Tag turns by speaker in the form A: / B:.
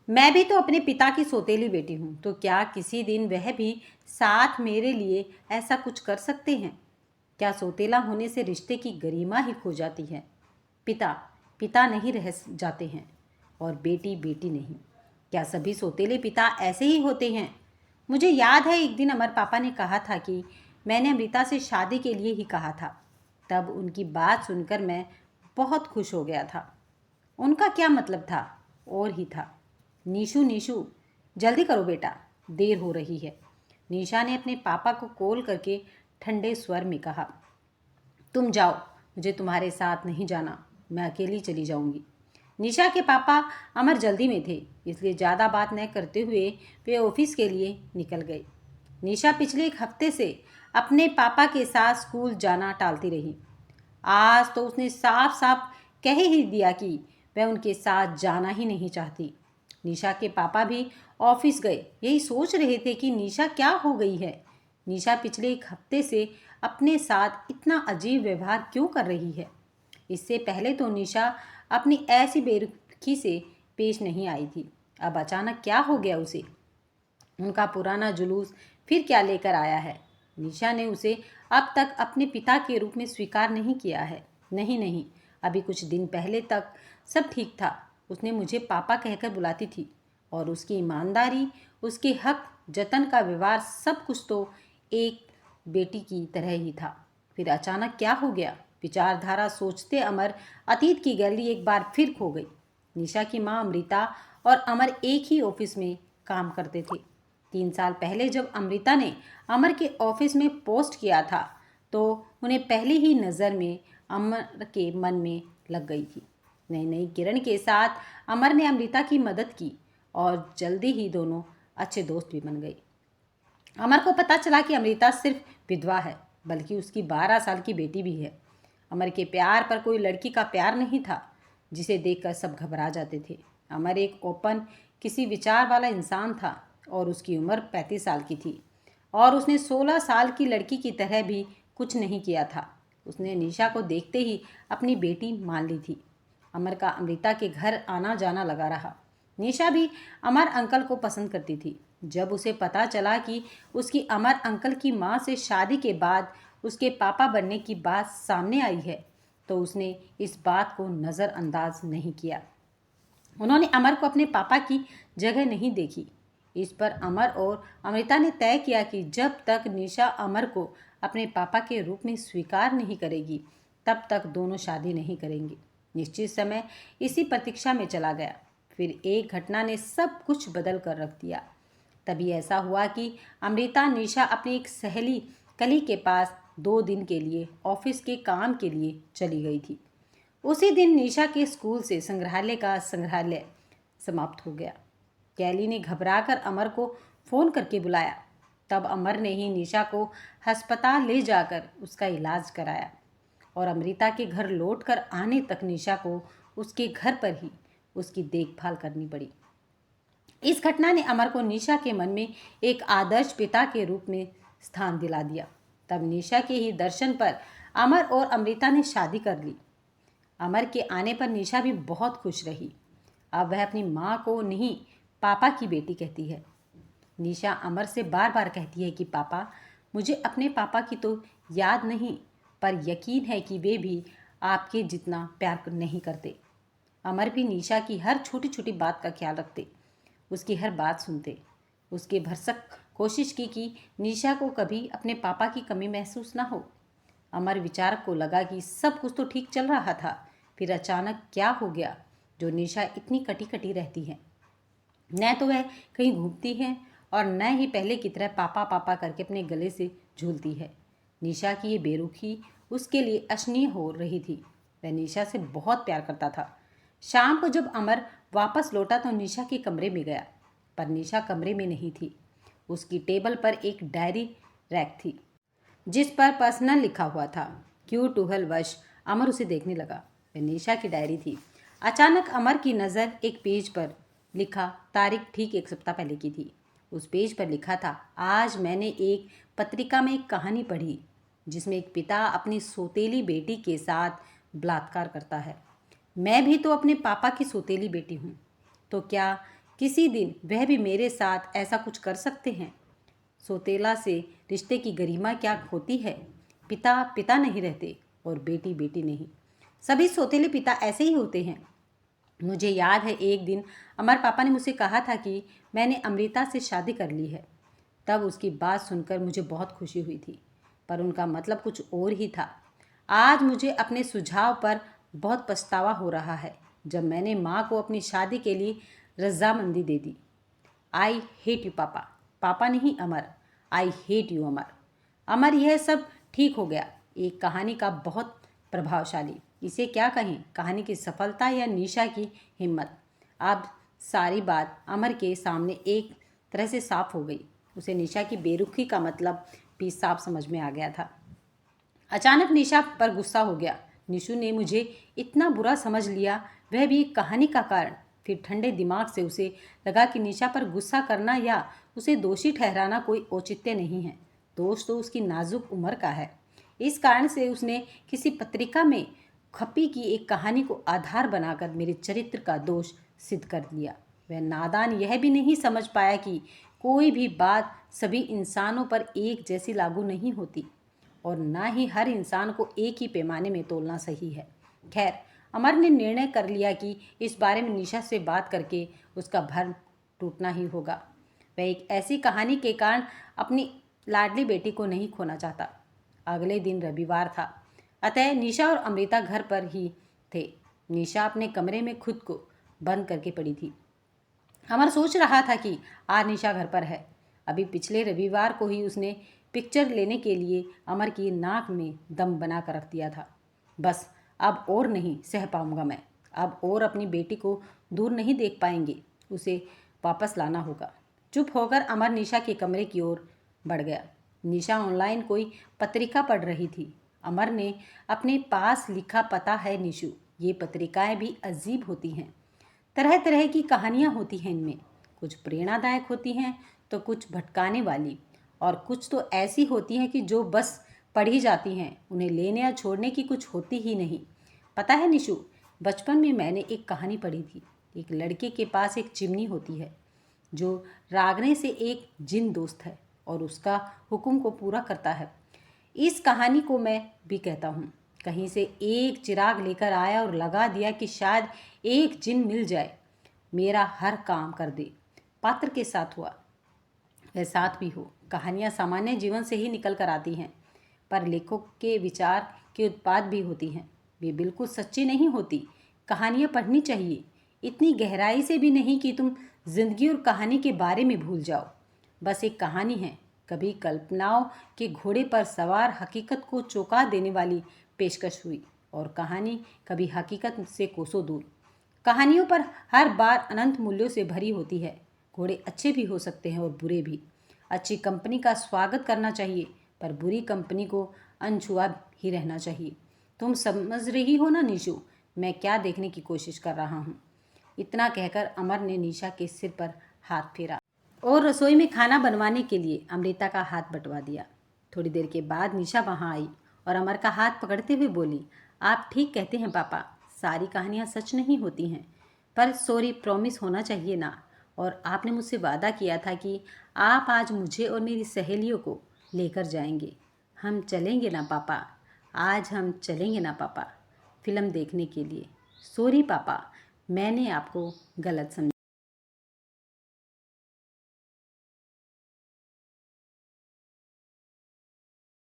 A: मैं भी तो अपने पिता की सौतेली बेटी हूँ, तो क्या किसी दिन वह भी साथ मेरे लिए ऐसा कुछ कर सकते हैं? क्या सौतेला होने से रिश्ते की गरिमा ही खो जाती है? पिता पिता नहीं रह जाते हैं और बेटी बेटी नहीं। क्या सभी सौतेले पिता ऐसे ही होते हैं? मुझे याद है एक दिन अमर पापा ने कहा था कि मैंने अमृता से शादी के लिए ही कहा था। तब उनकी बात सुनकर मैं बहुत खुश हो गया था। उनका क्या मतलब था? और ही था। नीशू नीशू, जल्दी करो बेटा, देर हो रही है। निशा ने अपने पापा को कॉल करके ठंडे स्वर में कहा। तुम जाओ, मुझे तुम्हारे साथ नहीं जाना, मैं अकेली चली जाऊंगी। निशा के पापा अमर जल्दी में थे, इसलिए ज़्यादा बात न करते हुए वे ऑफिस के लिए निकल गए। निशा पिछले एक हफ्ते से अपने पापा के साथ स्कूल जाना टालती रही। आज तो उसने साफ साफ कह ही दिया कि वह उनके साथ जाना ही नहीं चाहती। निशा के पापा भी ऑफिस गए, यही सोच रहे थे कि निशा क्या हो गई है। निशा पिछले एक हफ्ते से अपने साथ इतना अजीब व्यवहार क्यों कर रही है? इससे पहले तो निशा अपनी ऐसी बेरुखी से पेश नहीं आई थी। अब अचानक क्या हो गया उसे? उनका पुराना जुलूस फिर क्या लेकर आया है? निशा ने उसे अब तक अपने पिता के रूप में स्वीकार नहीं किया है। नहीं नहीं, अभी कुछ दिन पहले तक सब ठीक था। उसने मुझे पापा कहकर बुलाती थी और उसकी ईमानदारी, उसके हक जतन का व्यवहार, सब कुछ तो एक बेटी की तरह ही था। फिर अचानक क्या हो गया? विचारधारा सोचते अमर अतीत की गैलरी एक बार फिर खो गई। निशा की माँ अमृता और अमर एक ही ऑफिस में काम करते थे। 3 साल पहले जब अमृता ने अमर के ऑफिस में पोस्ट किया था तो उन्हें पहली ही नज़र में अमर के मन में लग गई थी। नई नई किरण के साथ अमर ने अमृता की मदद की और जल्दी ही दोनों अच्छे दोस्त भी बन गए। अमर को पता चला कि अमृता सिर्फ विधवा है, बल्कि उसकी 12 साल की बेटी भी है। अमर के प्यार पर कोई लड़की का प्यार नहीं था जिसे देखकर सब घबरा जाते थे। अमर एक ओपन किसी विचार वाला इंसान था और उसकी उम्र 35 साल की थी और उसने 16 साल की लड़की की तरह भी कुछ नहीं किया था। उसने निशा को देखते ही अपनी बेटी मान ली थी। अमर का अमृता के घर आना जाना लगा रहा। निशा भी अमर अंकल को पसंद करती थी। जब उसे पता चला कि उसकी अमर अंकल की माँ से शादी के बाद उसके पापा बनने की बात सामने आई है तो उसने इस बात को नज़रअंदाज नहीं किया। उन्होंने अमर को अपने पापा की जगह नहीं देखी। इस पर अमर और अमृता ने तय किया कि जब तक निशा अमर को अपने पापा के रूप में स्वीकार नहीं करेगी तब तक दोनों शादी नहीं करेंगे। निश्चित समय इसी प्रतीक्षा में चला गया। फिर एक घटना ने सब कुछ बदल कर रख दिया। तभी ऐसा हुआ कि अमृता निशा अपनी एक सहेली कली के पास 2 दिन के लिए ऑफिस के काम के लिए चली गई थी। उसी दिन निशा के स्कूल से संग्रहालय समाप्त हो गया। कैली ने घबराकर अमर को फ़ोन करके बुलाया। तब अमर ने ही निशा को अस्पताल ले जाकर उसका इलाज कराया और अमृता के घर लौटकर आने तक निशा को उसके घर पर ही उसकी देखभाल करनी पड़ी। इस घटना ने अमर को निशा के मन में एक आदर्श पिता के रूप में स्थान दिला दिया। तब निशा के ही दर्शन पर अमर और अमृता ने शादी कर ली। अमर के आने पर निशा भी बहुत खुश रही। अब वह अपनी माँ को नहीं, पापा की बेटी कहती है। निशा अमर से बार बार कहती है कि पापा, मुझे अपने पापा की तो याद नहीं, पर यकीन है कि वे भी आपके जितना प्यार नहीं करते। अमर भी निशा की हर छोटी छोटी बात का ख्याल रखते, उसकी हर बात सुनते। उसके भरसक कोशिश की कि निशा को कभी अपने पापा की कमी महसूस ना हो। अमर विचारक को लगा कि सब कुछ तो ठीक चल रहा था, फिर अचानक क्या हो गया जो निशा इतनी कटी कटी रहती है। न तो वह कहीं घूमती है और न ही पहले की तरह पापा पापा करके अपने गले से झूलती है। निशा की ये बेरुखी उसके लिए अशनीय हो रही थी। वह निशा से बहुत प्यार करता था। शाम को जब अमर वापस लौटा तो निशा के कमरे में गया, पर निशा कमरे में नहीं थी। उसकी टेबल पर एक डायरी रैक थी जिस पर पर्सनल लिखा हुआ था। क्यों टूहल वश अमर उसे देखने लगा। वह निशा की डायरी थी। अचानक अमर की नज़र एक पेज पर लिखा तारीख ठीक 1 सप्ताह पहले की थी। उस पेज पर लिखा था, आज मैंने एक पत्रिका में एक कहानी पढ़ी जिसमें एक पिता अपनी सौतेली बेटी के साथ बलात्कार करता है। मैं भी तो अपने पापा की सौतेली बेटी हूँ, तो क्या किसी दिन वह भी मेरे साथ ऐसा कुछ कर सकते हैं। सौतेला से रिश्ते की गरिमा क्या होती है। पिता पिता नहीं रहते और बेटी बेटी नहीं। सभी सौतेले पिता ऐसे ही होते हैं। मुझे याद है एक दिन अमर पापा ने मुझसे कहा था कि मैंने अमृता से शादी कर ली है। तब उसकी बात सुनकर मुझे बहुत खुशी हुई थी, पर उनका मतलब कुछ और ही था। आज मुझे अपने सुझाव पर बहुत पछतावा हो रहा है जब मैंने माँ को अपनी शादी के लिए रजामंदी दे दी। आई हेट यू पापा। पापा नहीं अमर। आई हेट यू अमर। अमर, यह सब ठीक हो गया। एक कहानी का बहुत प्रभावशाली, इसे क्या कहें, कहानी की सफलता या निशा की हिम्मत। अब सारी बात अमर के सामने एक तरह से साफ हो गई। उसे निशा की बेरुखी का मतलब भी साफ समझ में आ गया था। अचानक निशा पर गुस्सा हो गया। निशु ने मुझे इतना बुरा समझ लिया, वह भी एक कहानी का कारण। फिर ठंडे दिमाग से उसे लगा कि निशा पर गुस्सा करना या उसे दोषी ठहराना कोई औचित्य नहीं है। दोष तो उसकी नाजुक उम्र का है। इस कारण से उसने किसी पत्रिका में खपी की एक कहानी को आधार बनाकर मेरे चरित्र का दोष सिद्ध कर दिया। वह नादान यह भी नहीं समझ पाया कि कोई भी बात सभी इंसानों पर एक जैसी लागू नहीं होती और ना ही हर इंसान को एक ही पैमाने में तोलना सही है। खैर, अमर ने निर्णय कर लिया कि इस बारे में निशा से बात करके उसका भ्रम टूटना ही होगा। वह एक ऐसी कहानी के कारण अपनी लाडली बेटी को नहीं खोना चाहता। अगले दिन रविवार था, अतः निशा और अमृता घर पर ही थे। निशा अपने कमरे में खुद को बंद करके पड़ी थी। अमर सोच रहा था कि आज निशा घर पर है। अभी पिछले रविवार को ही उसने पिक्चर लेने के लिए अमर की नाक में दम बना कर रख दिया था। बस अब और नहीं सह पाऊंगा मैं। अब और अपनी बेटी को दूर नहीं देख पाएंगे। उसे वापस लाना होगा। चुप होकर अमर निशा के कमरे की ओर बढ़ गया। निशा ऑनलाइन कोई पत्रिका पढ़ रही थी। अमर ने अपने पास लिखा, पता है निशु, ये पत्रिकाएं भी अजीब होती हैं। तरह तरह की कहानियाँ होती हैं इनमें। कुछ प्रेरणादायक होती हैं तो कुछ भटकाने वाली, और कुछ तो ऐसी होती हैं कि जो बस पढ़ी जाती हैं, उन्हें लेने या छोड़ने की कुछ होती ही नहीं। पता है निशु, बचपन में मैंने एक कहानी पढ़ी थी। एक लड़के के पास एक चिमनी होती है जो रागने से एक जिन दोस्त है और उसका हुक्म को पूरा करता है। इस कहानी को मैं भी कहता हूँ। कहीं से एक चिराग लेकर आया और लगा दिया कि शायद एक जिन मिल जाए, मेरा हर काम कर दे। पात्र के साथ हुआ वह साथ भी हो। कहानियाँ सामान्य जीवन से ही निकल कर आती हैं, पर लेखक के विचार के उत्पाद भी होती हैं। वे बिल्कुल सच्ची नहीं होती। कहानियाँ पढ़नी चाहिए, इतनी गहराई से भी नहीं कि तुम जिंदगी और कहानी के बारे में भूल जाओ। बस एक कहानी है, कभी कल्पनाओं के घोड़े पर सवार हकीकत को चौंका देने वाली पेशकश हुई, और कहानी कभी हकीकत से कोसों दूर। कहानियों पर हर बार अनंत मूल्यों से भरी होती है। घोड़े अच्छे भी हो सकते हैं और बुरे भी। अच्छी कंपनी का स्वागत करना चाहिए, पर बुरी कंपनी को अनछुआ ही रहना चाहिए। तुम समझ रही हो ना निशु, मैं क्या देखने की कोशिश कर रहा हूँ। इतना कहकर अमर ने निशा के सिर पर हाथ फेरा और रसोई में खाना बनवाने के लिए अमृता का हाथ बंटवा दिया। थोड़ी देर के बाद निशा वहाँ आई और अमर का हाथ पकड़ते हुए बोली, आप ठीक कहते हैं पापा, सारी कहानियाँ सच नहीं होती हैं, पर सॉरी प्रॉमिस होना चाहिए ना। और आपने मुझसे वादा किया था कि आप आज मुझे और मेरी सहेलियों को लेकर जाएंगे। हम चलेंगे ना पापा, आज हम चलेंगे ना पापा, फिल्म देखने के लिए। सॉरी पापा, मैंने आपको गलत समझा।